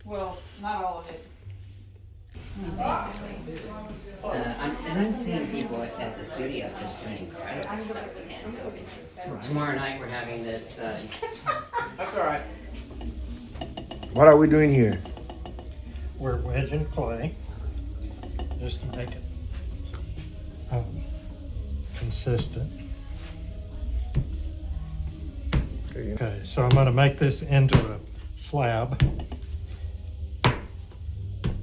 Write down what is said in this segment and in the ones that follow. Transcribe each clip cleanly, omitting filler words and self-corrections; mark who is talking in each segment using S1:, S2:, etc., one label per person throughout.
S1: Well, not all of it.
S2: Basically. And I'm seeing people at the studio just doing incredible stuff with hand building. Tomorrow night we're having this. That's all right.
S3: What are we doing here?
S4: We're wedging clay just to make it consistent. Okay, so I'm going to make this into a slab,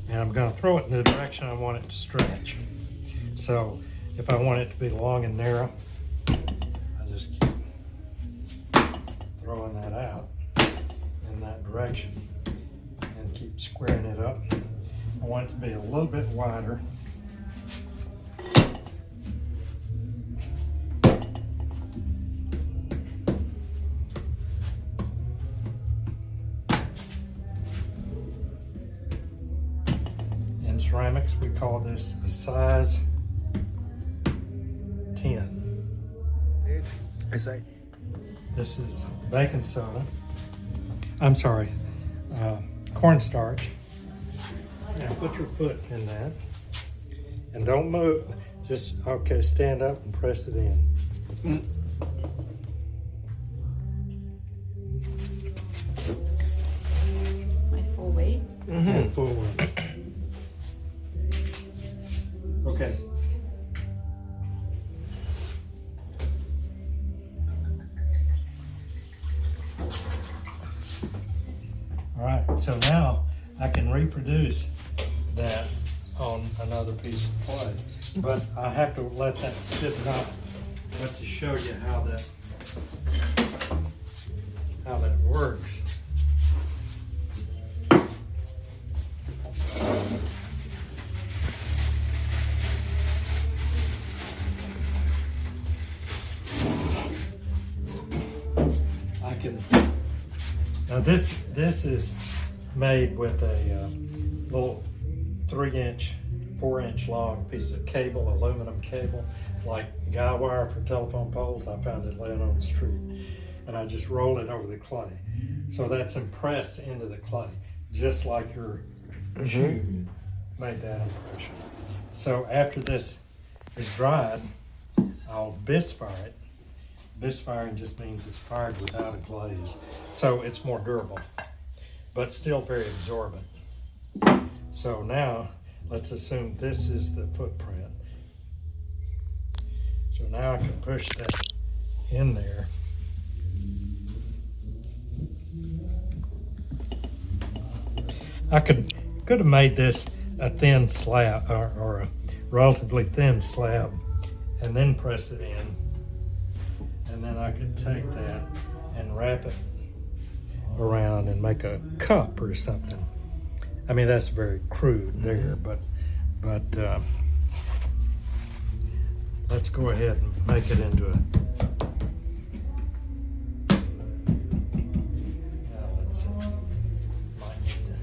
S4: and I'm going to throw it in the direction I want it to stretch. So if I want it to be long and narrow, I just keep throwing that out in that direction and keep squaring it up. I want it to be a little bit wider. In ceramics, we call this a size 10. This is baking soda. I'm sorry, cornstarch. Now put your foot in that and don't move. Just, okay, stand up and press it in.
S2: My full weight?
S4: And full weight. Okay. All right, so now I can reproduce that on another piece of clay, but I have to let that stiffen up. But to show you how that works. I can. Now this is made with a little 3-inch, 4-inch long piece of cable, aluminum cable, like guy wire for telephone poles. I found it laying on the street, and I just rolled it over the clay. So that's impressed into the clay, just like your shoe made that impression. So after this is dried, I'll bisque fire it. Bisque firing just means it's fired without a glaze, so it's more durable, but still very absorbent. So now, let's assume this is the footprint. So now I can push that in there. I could have made this a thin slab, or a relatively thin slab, and then press it in. And then I could take that and wrap it around and make a cup or something. I mean, that's very crude there, but let's go ahead and make it into a. Now let's see. Might need to.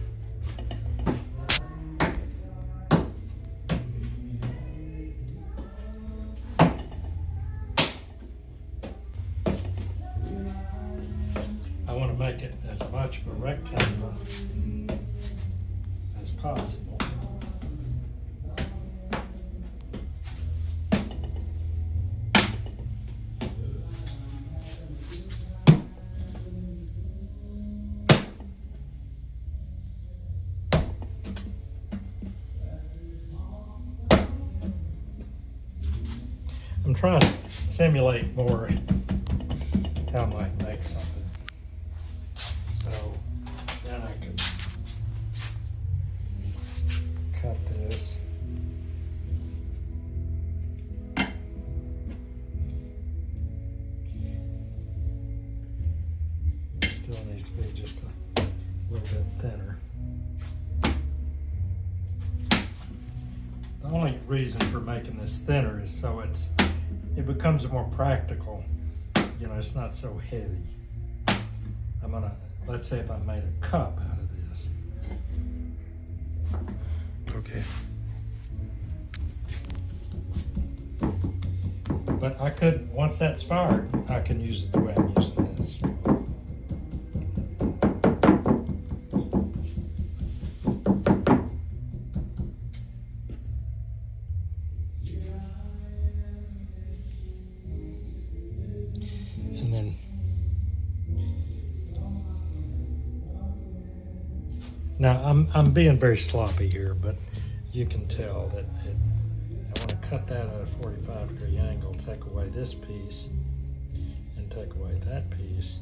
S4: I want to make it as much of a rectangle as possible. I'm trying to simulate more how I might make something. So then I could cut this. Still needs to be just a little bit thinner. The only reason for making this thinner is so it becomes more practical. You know, it's not so heavy. I'm gonna, let's say if I made a cup out of this.
S3: Okay.
S4: But I could, once that's fired, I can use it the way I'm using this. Now I'm being very sloppy here, but you can tell that I want to cut that at a 45-degree angle, take away this piece, and take away that piece.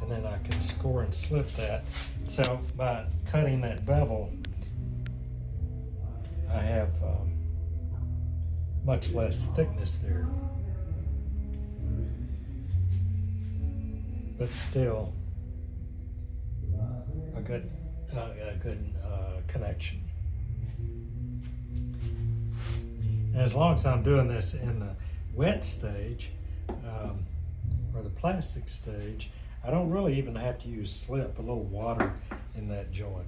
S4: And then I can score and slip that. So by cutting that bevel, I have much less thickness there. But still a good connection. And as long as I'm doing this in the wet stage or the plastic stage, I don't really even have to use slip, a little water in that joint.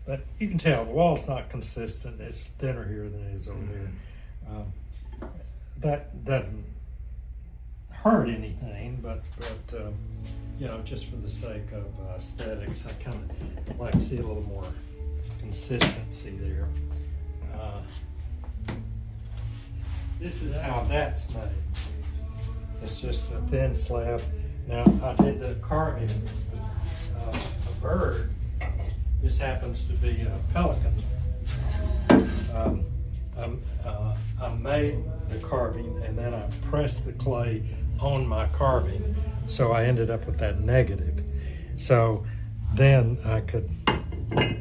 S4: But you can tell the wall's not consistent. It's thinner here than it is over there. That doesn't hurt anything, but you know, just for the sake of aesthetics, I kind of like to see a little more consistency there. This is how that's made. It's just a thin slab. Now I did the carving of a bird. This happens to be a pelican. I made the carving and then I pressed the clay on my carving, so I ended up with that negative. So then I could, let's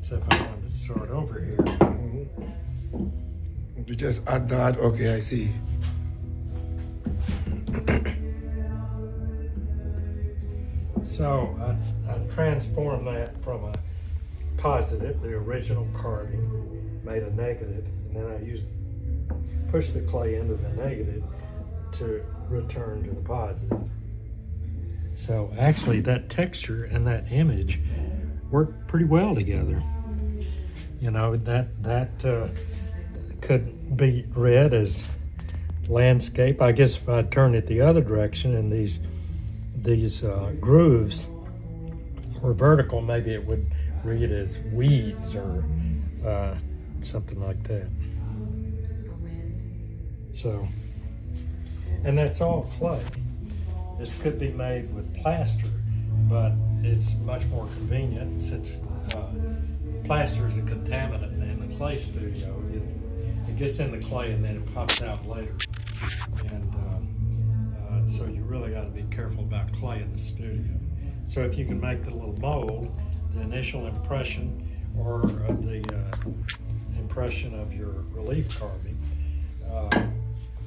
S4: see if I wanted to start over here.
S3: You just add that. Okay, I see.
S4: So I transformed that from a positive, the original carving, made a negative, and then I pushed the clay into the negative to return to the positive. So actually that texture and that image work pretty well together. You know, that could be read as landscape. I guess if I turn it the other direction and these grooves were vertical, maybe it would read as weeds or something like that. So, and that's all clay. This could be made with plaster, but it's much more convenient since plaster is a contaminant in the clay studio. It gets in the clay and then it pops out later. And so you really got to be careful about clay in the studio. So if you can make the little mold, the initial impression or the impression of your relief carving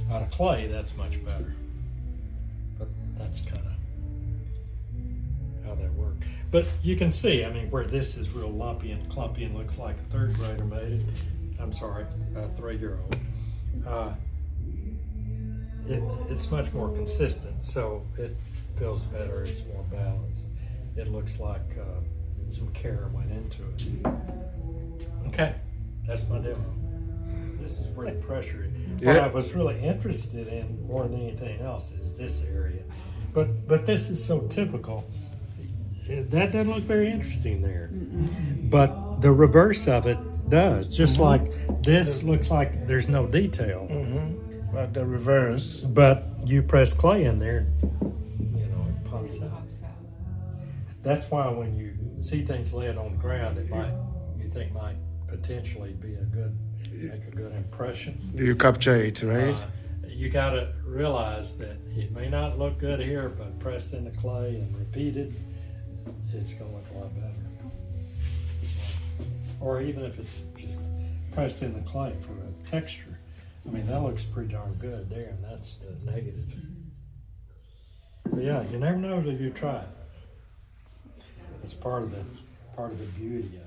S4: out of clay, that's much better. But that's kind of how that works. But you can see, I mean, where this is real lumpy and clumpy and looks like a third grader made it. I'm sorry, a 3-year-old. It's much more consistent, so it feels better, it's more balanced. It looks like some care went into it. Okay, that's my demo. This is where the pressure is. What I was really interested in more than anything else is this area. But this is so typical. That doesn't look very interesting there. But the reverse of it does. Just like this looks like there's no detail.
S3: But the reverse.
S4: But you press clay in there, you know, it pops out. That's why when you see things laid on the ground that you think might potentially be make a good impression.
S3: You capture it, right?
S4: You got to realize that it may not look good here, but pressed in the clay and repeated, it's going to look a lot better. Or even if it's just pressed in the clay for a texture. I mean, that looks pretty darn good there, and that's the negative. But yeah, you never know till you try it. It's part of the beauty of it.